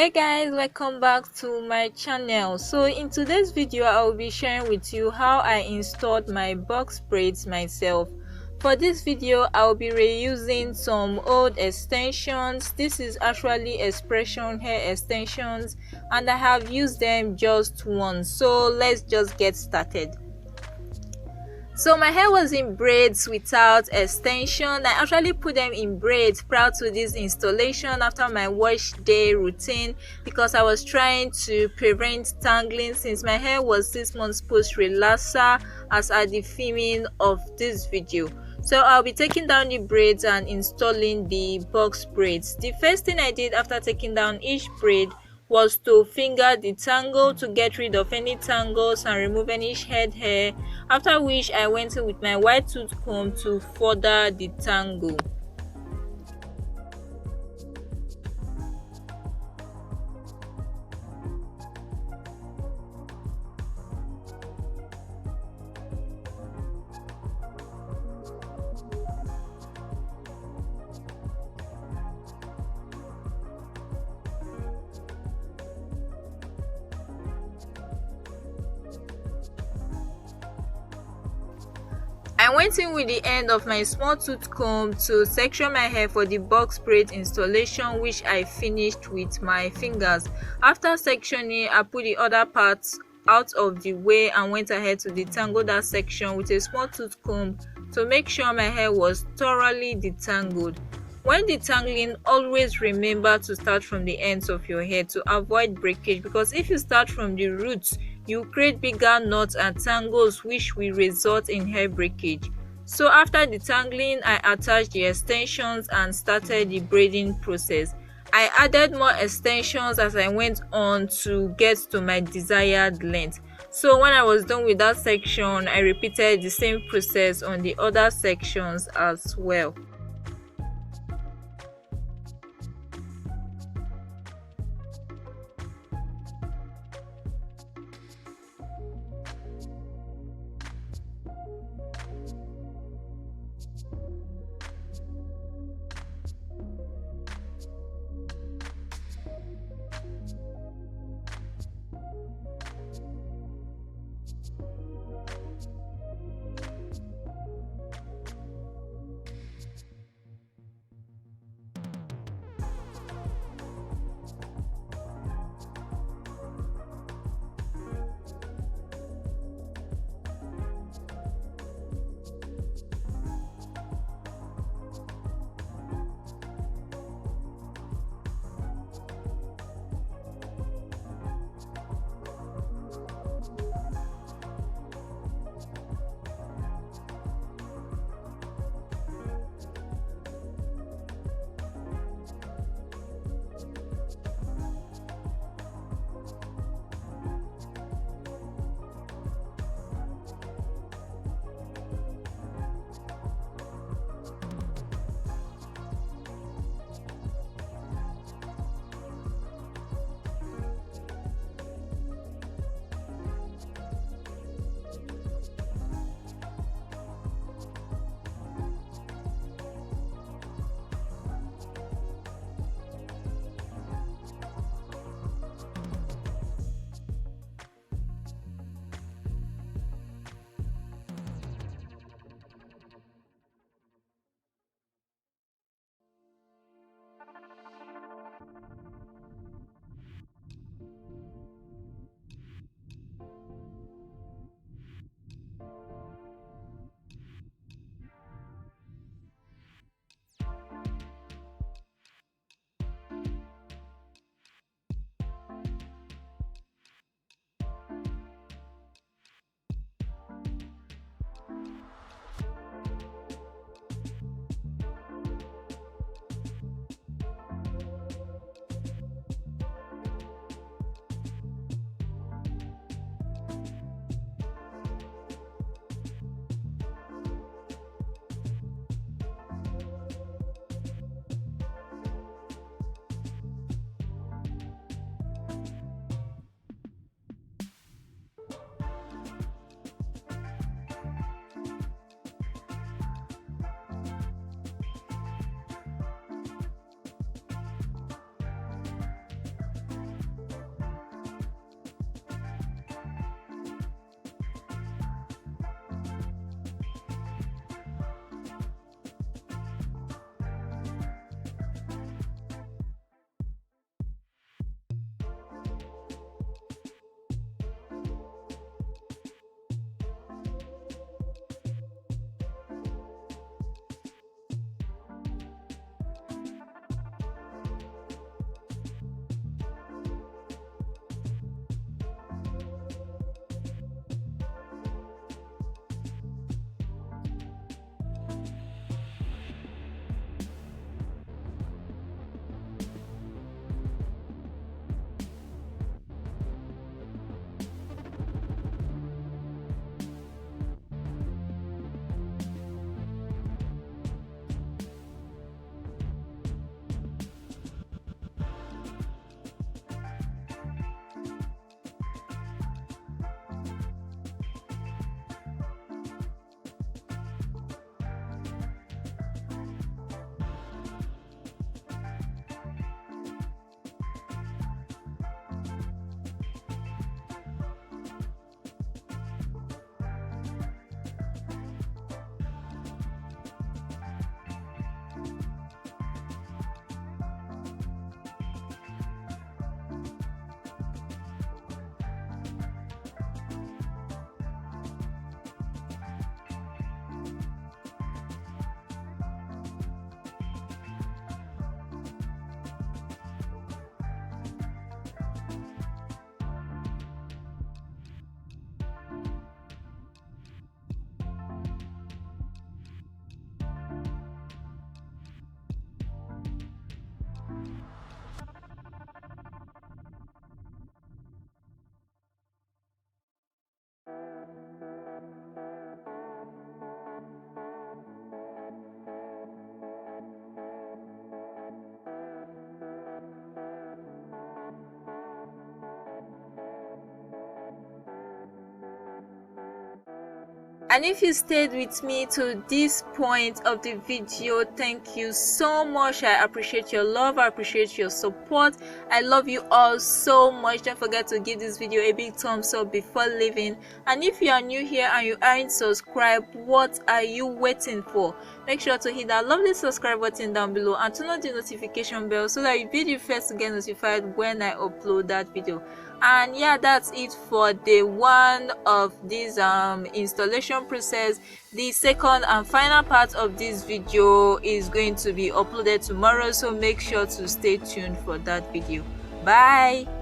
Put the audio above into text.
Hey guys, welcome back to my channel. So in today's video I will be sharing with you how I installed my box braids myself. For this video I will be reusing some old extensions. This is actually expression hair extensions and I have used them just once. So let's just get started. So my hair was in braids without extension. I actually put them in braids prior to this installation after my wash day routine because I was trying to prevent tangling since my hair was 6 months post relaxer as at the filming of this video. So I'll be taking down the braids and installing the box braids. The first thing I did after taking down each braid was to finger the tangle to get rid of any tangles and remove any head hair, after which I went in with my white tooth comb to further the tangle. I went in with the end of my small tooth comb to section my hair for the box braid installation, which I finished with my fingers. After sectioning, I put the other parts out of the way and went ahead to detangle that section with a small tooth comb to make sure my hair was thoroughly detangled. When detangling, always remember to start from the ends of your hair to avoid breakage, because if you start from the roots, you create bigger knots and tangles which will result in hair breakage. So after detangling, I attached the extensions and started the braiding process. I added more extensions as I went on to get to my desired length. So when I was done with that section, I repeated the same process on the other sections as well. And if you stayed with me to this point of the video, thank you so much. I appreciate your love, I appreciate your support. I love you all so much. Don't forget to give this video a big thumbs up before leaving. And if you are new here and you aren't subscribed, what are you waiting for? Make sure to hit that lovely subscribe button down below and turn on the notification bell so that you'll be the first to get notified when I upload that video. And yeah, that's it for day one of this installation process. The second and final part of this video is going to be uploaded tomorrow, so make sure to stay tuned for that video. Bye.